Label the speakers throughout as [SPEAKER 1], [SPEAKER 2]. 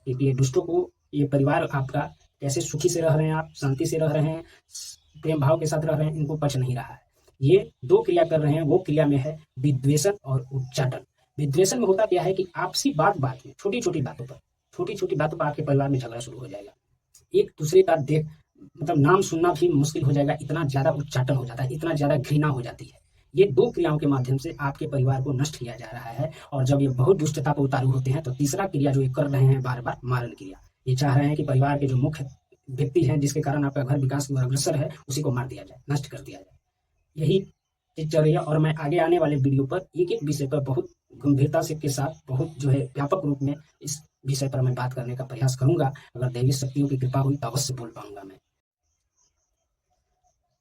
[SPEAKER 1] क्योंकि ये दुष्टों को, ये परिवार आपका कैसे सुखी से रह रहे हैं, आप शांति से रह रहे हैं, प्रेम भाव के साथ रह रहे हैं, इनको पच नहीं रहा है। ये दो क्रिया कर रहे हैं, वो क्रिया में है विद्वेषण और उच्चाटन। विद्वेषण में होता क्या है कि आपसी बात बात में छोटी छोटी बातों पर आपके परिवार में झगड़ा शुरू हो जाएगा। एक दूसरे का देख मतलब नाम सुनना भी मुश्किल हो जाएगा, इतना ज़्यादा उच्चाटन हो जाता है, इतना ज़्यादा घृणा हो जाती है। ये दो क्रियाओं के माध्यम से आपके परिवार को नष्ट किया जा रहा है। और जब ये बहुत दुष्टता पर उतारू होते हैं तो तीसरा क्रिया जो ये कर रहे हैं बार बार, मारण क्रिया। ये चाह रहे हैं कि परिवार के जो मुख्य व्यक्ति हैं, जिसके कारण आपका घर विकास की ओर अग्रसर है, उसी को मार दिया जाए, नष्ट कर दिया जाए। यही चीज चल रही है। और मैं आगे आने वाले वीडियो पर एक एक विषय पर बहुत गंभीरता से के साथ, बहुत जो है व्यापक रूप में इस विषय पर मैं बात करने का प्रयास करूंगा। अगर दैवी शक्तियों की कृपा हुई तो अवश्य बोल पाऊंगा मैं।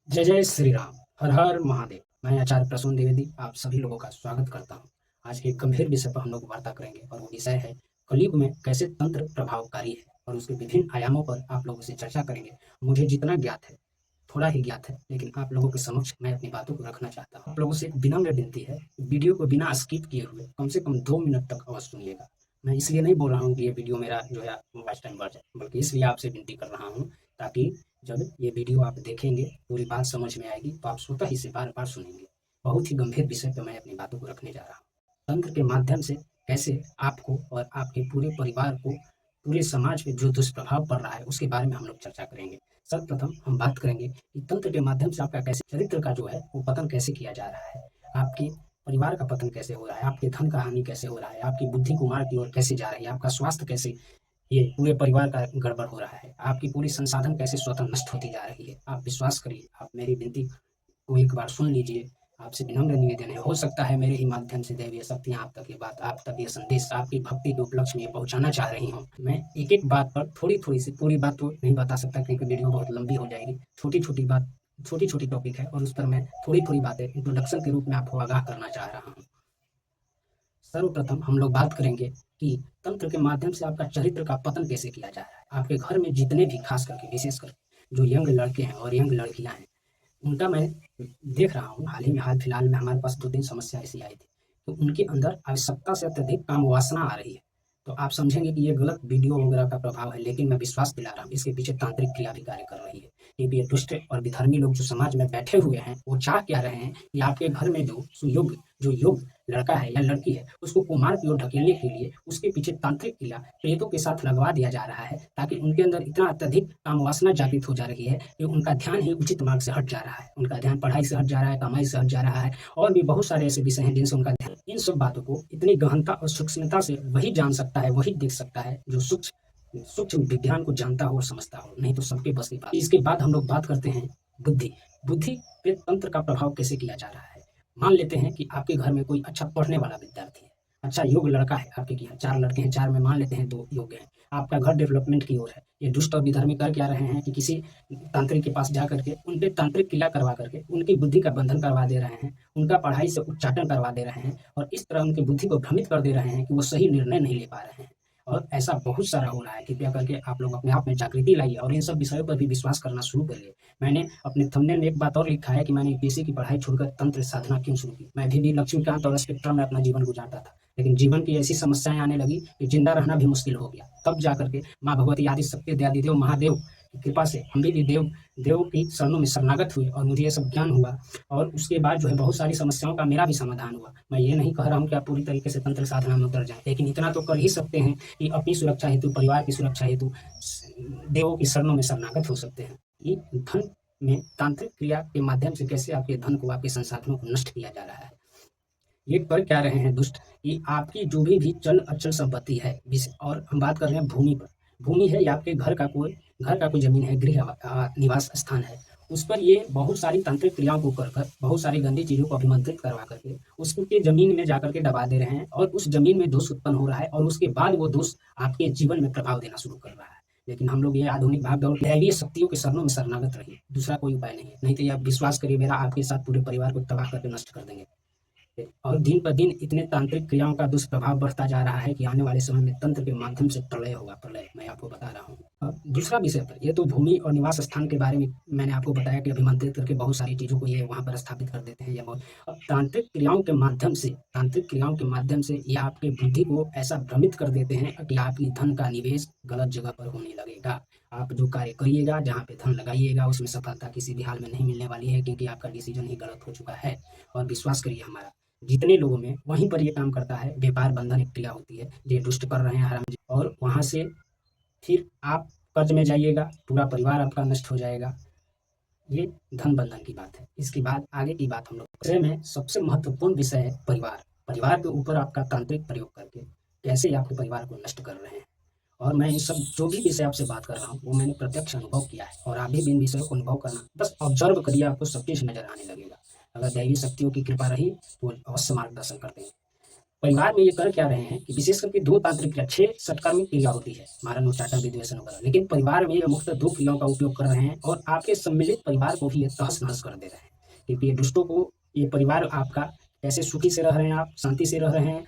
[SPEAKER 1] जय जय श्री राम, हर हर महादेव। मैं आचार्य प्रसून द्विवेदी आप सभी लोगों का स्वागत करता हूं। आज के एक गंभीर विषय पर हम लोग वार्ता करेंगे और वो विषय है कलयुग में कैसे तंत्र प्रभावकारी है, और उसके विभिन्न आयामों पर आप लोगों से चर्चा करेंगे। मुझे जितना ज्ञात है, थोड़ा ही ज्ञात है, लेकिन आप लोगों के समक्ष मैं अपनी बातों को रखना चाहता हूँ। आप लोगों से एक विनम्र विनती है, वीडियो को बिना स्किप किए हुए कम से कम 2 मिनट तक अवश्य सुनिएगा। मैं इसलिए नहीं बोल रहा हूँ कि ये वीडियो मेरा जो है वॉच टाइम बढ़ जाए, बल्कि इसलिए आपसे विनती कर रहा हूँ ताकि जब ये वीडियो आप देखेंगे, पूरी बात समझ में आएगी, तो आप स्वतः ही से बार बार सुनेंगे। बहुत ही गंभीर विषय पर मैं अपनी बातों को रखने जा रहा हूँ। तंत्र के माध्यम से कैसे आपको और आपके पूरे परिवार को, पूरे समाज पे जो दुष्प्रभाव पड़ रहा है, उसके बारे में हम लोग चर्चा करेंगे। सर्वप्रथम हम बात करेंगे कि तंत्र के माध्यम से आपका कैसे चरित्र का जो है वो पतन कैसे किया जा रहा है, आपके परिवार का पतन कैसे हो रहा है, आपके धन का हानि कैसे हो रहा है, आपकी बुद्धि कुमार की ओर कैसे जा रही है, आपका स्वास्थ्य कैसे, ये पूरे परिवार का गड़बड़ हो रहा है, आपकी पूरी संसाधन कैसे स्वतः नष्ट होती जा रही है। आप विश्वास करिए, आप मेरी विनती को एक बार सुन लीजिए। आपसे विनम्र निवेदन है, हो सकता है मेरे ही माध्यम से दैवीय शक्तियाँ आप तक ये बात, आप तक ये संदेश, आपकी भक्ति के उपलक्ष्य में पहुँचाना चाह रही हूँ। मैं एक एक बात पर थोड़ी सी, पूरी बात तो नहीं बता सकता क्योंकि वीडियो बहुत लंबी हो जाएगी। छोटी छोटी बात, छोटी छोटी टॉपिक है और उस पर मैं थोड़ी थोड़ी बातें इंट्रोडक्शन के रूप में आपको आगाह करना चाह रहा हूँ। सर्वप्रथम हम लोग बात करेंगे कि तंत्र के माध्यम से आपका चरित्र का पतन कैसे किया जा रहा है। आपके घर में जितने भी, खास करके विशेषकर जो यंग लड़के हैं और यंग लड़कियां हैं, उनका मैं देख रहा हूँ हाल फिलहाल में हमारे पास 2-3 समस्या ऐसी आई थी। तो उनके अंदर आवश्यकता से अत्यधिक काम वासना आ रही है। तो आप समझेंगे कि ये गलत वीडियो वगैरह का प्रभाव है, लेकिन मैं विश्वास दिला रहा हूँ इसके पीछे तांत्रिक क्रिया भी कार्य कर रही है। क्योंकि ये दुष्ट और विधर्मी लोग जो समाज में बैठे हुए हैं, वो चाह क्या रहे हैं कि आपके घर में जो सुयोग्य, जो योग्य लड़का है या लड़की है, उसको कुमार की ओर ढकेलने के लिए उसके पीछे तांत्रिक क्रिया प्रेतों के साथ लगवा दिया जा रहा है, ताकि उनके अंदर इतना अत्यधिक काम वासना जागृत हो जा रही है कि उनका ध्यान ही उचित मार्ग से हट जा रहा है। उनका ध्यान पढ़ाई से हट जा रहा है, कमाई से हट जा रहा है, और भी बहुत सारे ऐसे विषय हैं जिनसे उनका ध्यान। इन सब बातों को इतनी गहनता और सूक्ष्मता से वही जान सकता है, वही देख सकता है जो सूक्ष्म सूक्ष्म विज्ञान को जानता हो और समझता हो, नहीं तो सबके बस की बात। इसके बाद हम लोग बात करते हैं बुद्धि। बुद्धि पे तंत्र का प्रभाव कैसे किया जा रहा है। मान लेते हैं कि आपके घर में कोई अच्छा पढ़ने वाला विद्यार्थी है, अच्छा योग्य लड़का है, आपके यहाँ 4 लड़के हैं, 4 में मान लेते हैं 2 योग्य हैं। आपका घर डेवलपमेंट की ओर है। ये दुष्ट और विधर्मी कर क्या रहे हैं कि किसी तांत्रिक के पास जा करके उन पे तांत्रिक क्रिया करवा करके उनकी बुद्धि का बंधन करवा दे रहे हैं, उनका पढ़ाई से उच्चाटन करवा दे रहे हैं, और इस तरह उनकी बुद्धि को भ्रमित कर दे रहे हैं कि वो सही निर्णय नहीं ले पा रहे हैं। और ऐसा बहुत सारा हो रहा है। कृपया करके आप लोग अपने आप में जागृति लाइए और इन सब विषयों पर भी विश्वास करना शुरू करिए। मैंने अपने थंबनेल में एक बात और लिखा है कि मैंने यूपीएससी की पढ़ाई छोड़कर तंत्र साधना क्यों शुरू की। मैं भी लक्ष्मीकांत और स्पेक्ट्रम में अपना जीवन गुजारता था, लेकिन जीवन की ऐसी समस्याएं आने लगी कि जिंदा रहना भी मुश्किल हो गया। तब जाकर के माँ भगवती आदि शक्ति दयादिदेव महादेव की कृपा से हम भी देव की शरणों में शरणागत हुए और मुझे ये सब ज्ञान हुआ। और उसके बाद जो है बहुत सारी समस्याओं का मेरा भी समाधान हुआ। मैं ये नहीं कह रहा हूँ कि आप पूरी तरीके से तंत्र साधना में उतर जाएं, लेकिन इतना तो कर ही सकते हैं कि अपनी सुरक्षा हेतु, परिवार की सुरक्षा हेतु देवों की शरणों में शरणागत हो सकते हैं। कि धन में तांत्रिक क्रिया के माध्यम से कैसे आपके धन को, आपके संसाधनों को नष्ट किया जा रहा है। ये कर क्या रहे हैं दुष्ट कि आपकी जो भी चल अचल संपत्ति है, और हम बात कर रहे हैं भूमि पर। भूमि है या आपके घर का कोई जमीन है, गृह निवास स्थान है, उस पर ये बहुत सारी तांत्रिक क्रियाओं को कर बहुत सारी गंदी चीजों को अभिमंत्रित करवा करके उसके जमीन में जाकर के दबा दे रहे हैं, और उस जमीन में दोष उत्पन्न हो रहा है, और उसके बाद वो दोष आपके जीवन में प्रभाव देना शुरू कर रहा है। लेकिन हम लोग ये आधुनिक भाग दौड़ दैवीय शक्तियों के शरणों में शरणागत रहिए, दूसरा कोई उपाय नहीं है। नहीं तो ये आप विश्वास करिए, मेरा आपके साथ पूरे परिवार को तबाह करके नष्ट कर देंगे। और दिन पर दिन इतने तांत्रिक क्रियाओं का दुष्प्रभाव बढ़ता जा रहा है कि आने वाले समय में तंत्र के माध्यम से प्रलय होगा, प्रलय, मैं आपको बता रहा हूँ। दूसरा विषय पर, ये तो भूमि और निवास स्थान के बारे में मैंने आपको बताया कि अभिमंत्रित करके बहुत सारी चीज़ों को ये वहाँ पर स्थापित कर देते हैं या बहुत। अब तांत्रिक क्रियाओं के माध्यम से ये आपके बुद्धि को ऐसा भ्रमित कर देते हैं कि आपकी धन का निवेश गलत जगह पर होने लगेगा। आप जो कार्य करिएगा, जहाँ पे धन लगाइएगा, उसमें सफलता किसी भी हाल में नहीं मिलने वाली है, क्योंकि आपका डिसीजन ही गलत हो चुका है। और विश्वास करिए हमारा, जितने लोगों में वहीं पर ये काम करता है। व्यापार बंधन एक क्रिया होती है, ये दुष्ट कर रहे हैं हराम, और वहाँ से फिर आप कर्ज में जाइएगा, पूरा परिवार आपका नष्ट हो जाएगा। ये धन बंधन की बात है। इसके बाद आगे की बात हम लोग विषय में सबसे महत्वपूर्ण विषय है परिवार। परिवार के ऊपर आपका तांत्रिक प्रयोग करके कैसे आपके परिवार को नष्ट कर रहे हैं। और मैं इन सब जो भी विषय आपसे बात कर रहा हूँ वो मैंने प्रत्यक्ष अनुभव किया है, और आप भी इन विषयों को अनुभव करना, बस ऑब्जर्व करिए, आपको सब चीज़ नजर आने लगेगा। अगर दैवी शक्तियों की कृपा रही तो अवश्य मार्गदर्शन करते हैं। परिवार में ये कर क्या रहे हैं कि विशेष करके 2 तांत्रिक क्रिया, 6 षटकर्मी क्रिया होती है, मारण, उच्चाटन, विद्वेषण वगैरह, लेकिन परिवार में ये मुख्यतः 2 क्रियाओं का उपयोग कर रहे हैं, और आपके सम्मिलित परिवार को भी ये तहस-नहस कर दे रहे हैं। क्योंकि ये दुष्टों को, ये परिवार आपका कैसे सुखी से रह रहे हैं, आप शांति से रह रहे हैं,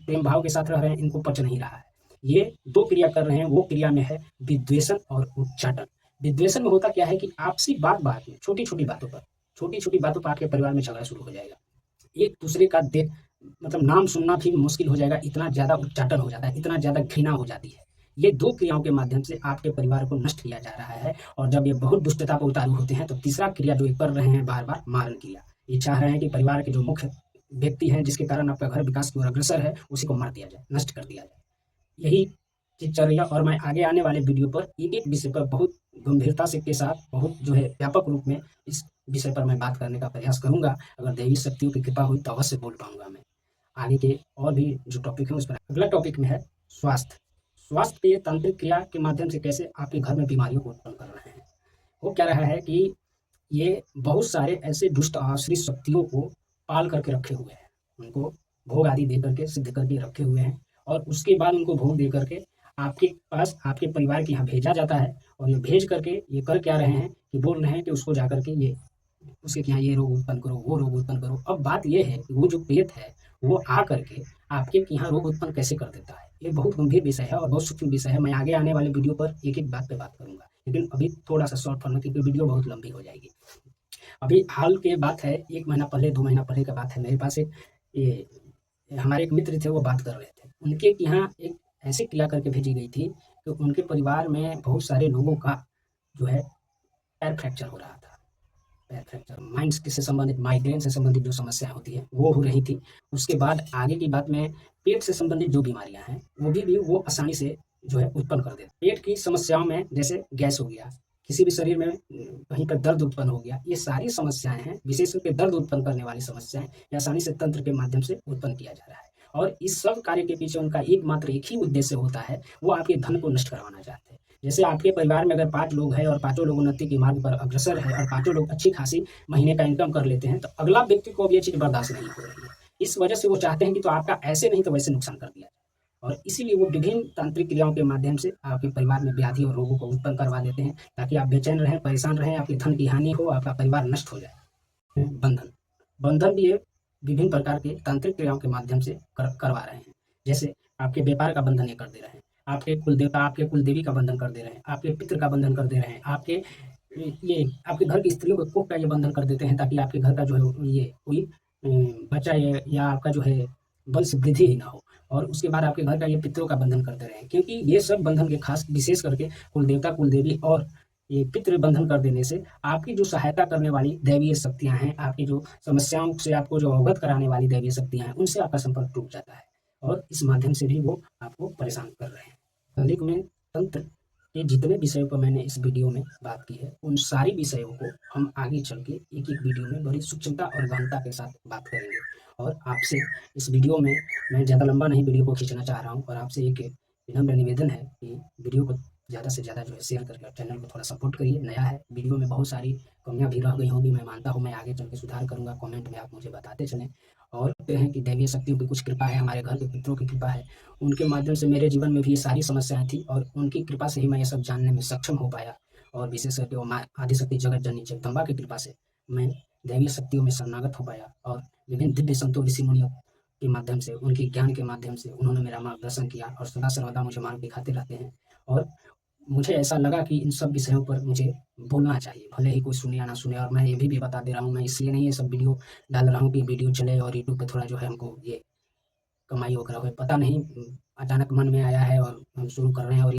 [SPEAKER 1] प्रेम भाव के साथ रह रहे हैं, इनको पच नहीं रहा है। ये 2 क्रिया कर रहे हैं, वो क्रिया में है विद्वेषण और उच्चाटन। विद्वेषण में होता क्या है कि आपसी बात-बात में, छोटी-छोटी बातों पर आपके परिवार में झगड़ा शुरू हो जाएगा। एक दूसरे का मतलब नाम सुनना भी मुश्किल हो जाएगा, इतना ज़्यादा उच्चाटन हो जाता है, इतना ज़्यादा घृणा हो जाती है। ये 2 क्रियाओं के माध्यम से आपके परिवार को नष्ट किया जा रहा है, और जब ये बहुत दुष्टता पर उतारू होते हैं तो तीसरा क्रिया जो ये कर रहे हैं बार-बार, मारण क्रिया। ये चाह रहे हैं कि परिवार के जो मुख्य व्यक्ति हैं, जिसके कारण आपका घर विकास की ओर अग्रसर है, उसी को मार दिया जाए, नष्ट कर दिया जाए। यही चीज़ चल रही है, और मैं आगे आने वाले वीडियो पर एक-एक विषय पर बहुत गंभीरता से के साथ, बहुत जो है व्यापक रूप में इस विषय पर मैं बात करने का प्रयास करूँगा। अगर दैवी शक्तियों की कृपा हुई तो अवश्य बोल पाऊँगा मैं। आगे के और भी जो टॉपिक है उस पर, अगला टॉपिक में है स्वास्थ्य। स्वास्थ्य के तांत्रिक क्रिया के माध्यम से कैसे आपके घर में बीमारियों को उत्पन्न कर रहे हैं। वो क्या रहा है कि ये बहुत सारे ऐसे दुष्ट आश्रित शक्तियों को पाल करके रखे हुए हैं, उनको भोग आदि दे करके सिद्ध करके रखे हुए हैं, और उसके बाद उनको भोग दे करके आपके पास, आपके परिवार के यहाँ भेजा जाता है। और ये भेज करके ये कर क्या रहे हैं कि बोल रहे हैं कि उसको जा करके ये, उसके यहाँ ये रोग उत्पन्न करो, वो रोग उत्पन्न करो। अब बात ये है कि वो जो प्रेत है वो आ करके आपके यहाँ रोग उत्पन्न कैसे कर देता है। ये बहुत गंभीर विषय है और बहुत सूक्ष्म विषय है। मैं आगे आने वाले वीडियो पर एक-एक बात पे बात करूँगा, लेकिन अभी थोड़ा-सा शॉर्ट फॉर्म में, क्योंकि वीडियो बहुत लंबी हो जाएगी। अभी हाल की बात है, 1 महीना पहले, 2 महीना पहले की बात है, मेरे पास एक ये हमारे एक मित्र थे, वो बात कर रहे थे। उनके यहाँ एक ऐसी क्रिया करके भेजी गई थी कि उनके परिवार में बहुत सारे लोगों का जो है पैर फ्रैक्चर हो रहा था। पैर फ्रैक्चर, माइंड्स के से संबंधित, माइग्रेन से संबंधित जो समस्याएँ होती हैं, वो हो रही थी। उसके बाद आगे की बात में, पेट से संबंधित जो बीमारियाँ हैं, वो भी वो आसानी से जो है उत्पन्न कर देते हैं। पेट की समस्याओं में जैसे गैस हो गया, किसी भी शरीर में कहीं पर दर्द उत्पन्न हो गया, ये सारी समस्याएँ हैं, विशेष करके दर्द उत्पन्न करने वाली समस्याएँ, ये आसानी से तंत्र के माध्यम से उत्पन्न किया जा रहा है। और इस सब कार्य के पीछे उनका एकमात्र एक ही उद्देश्य होता है, वो आपके धन को नष्ट करवाना चाहते हैं। जैसे आपके परिवार में अगर 5 लोग हैं और पाँचों लोग उन्नति के मार्ग पर अग्रसर है, और पाँचों लोग अच्छी खासी महीने का इनकम कर लेते हैं, तो अगला व्यक्ति को अब ये चीज़ बर्दाश्त नहीं हो रही है। इस वजह से वो चाहते हैं कि तो आपका ऐसे नहीं तो वैसे नुकसान कर दिया जाए, और इसीलिए वो विभिन्न तांत्रिक क्रियाओं के माध्यम से आपके परिवार में व्याधि और रोगों को उत्पन्न करवा देते हैं, ताकि आप बेचैन रहें, परेशान रहें, आपके धन की हानि हो, आपका परिवार नष्ट हो जाए। बंधन, बंधन भी ये विभिन्न प्रकार के तांत्रिक क्रियाओं के माध्यम से करवा रहे हैं। जैसे आपके व्यापार का बंधन ये कर दे रहे हैं, आपके कुल देवता, आपके कुल देवी का बंधन कर दे रहे हैं, आपके पितृ का बंधन कर दे रहे हैं, आपके ये आपके घर की स्त्रियों को कोख का ये बंधन कर देते हैं, ताकि आपके घर का जो है ये कोई बच्चा या आपका जो है वंश वृद्धि ही ना हो। और उसके बाद आपके घर का ये पितरों का बंधन करते रहे हैं, क्योंकि ये सब बंधन के खास विशेष करके कुल देवता, कुल देवी और ये पितृ बंधन कर देने से आपकी जो सहायता करने वाली दैवीय शक्तियाँ हैं, आपकी जो समस्याओं से आपको जो अवगत कराने वाली दैवीय शक्तियाँ हैं, उनसे आपका संपर्क टूट जाता है, और इस माध्यम से भी वो आपको परेशान कर रहे हैं। कलियुग में तंत्र के जितने विषयों पर मैंने इस वीडियो में बात की है, उन सारी विषयों को हम आगे चल के एक-एक वीडियो में बड़ी सूक्ष्मता और गहनता के साथ बात करेंगे। और आपसे इस वीडियो में, मैं ज़्यादा लंबा नहीं वीडियो को खींचना चाह रहा हूँ, और आपसे एक विनम्र निवेदन है कि वीडियो को ज़्यादा से ज़्यादा जो है शेयर करके चैनल को थोड़ा सपोर्ट करिए। नया है, वीडियो में बहुत सारी कमियाँ भी रह गई होंगी, मैं मानता हूँ, मैं आगे चल के सुधार करूँगा। कमेंट में आप मुझे बताते चलें। और कहते हैं कि दैवीय शक्तियों की कुछ कृपा है, हमारे घर के पितरों की कृपा है, उनके माध्यम से मेरे जीवन में भी ये सारी समस्याएँ थी, और उनकी कृपा से ही मैं ये सब जानने में सक्षम हो पाया। और विशेष करके वो माँ आदिशक्ति जगत जननी जगदम्बा की कृपा से मैं दैवीय शक्तियों में शरणागत हो पाया, और विभिन्न दिव्य संतों, ऋषि मुनियों के माध्यम से, उनके ज्ञान के माध्यम से उन्होंने मेरा मार्गदर्शन किया, और सदा सर्वदा मुझे मार्ग दिखाते रहते हैं। और मुझे ऐसा लगा कि इन सब विषयों पर मुझे बोलना चाहिए, भले ही कोई सुने या ना सुने। और मैं ये भी बता दे रहा हूँ, मैं इसलिए नहीं ये सब वीडियो डाल रहा हूँ कि वीडियो चले और यूट्यूब पे थोड़ा जो है हमको ये कमाई वगैरह हो, पता नहीं अचानक मन में आया है और हम शुरू कर रहे हैं और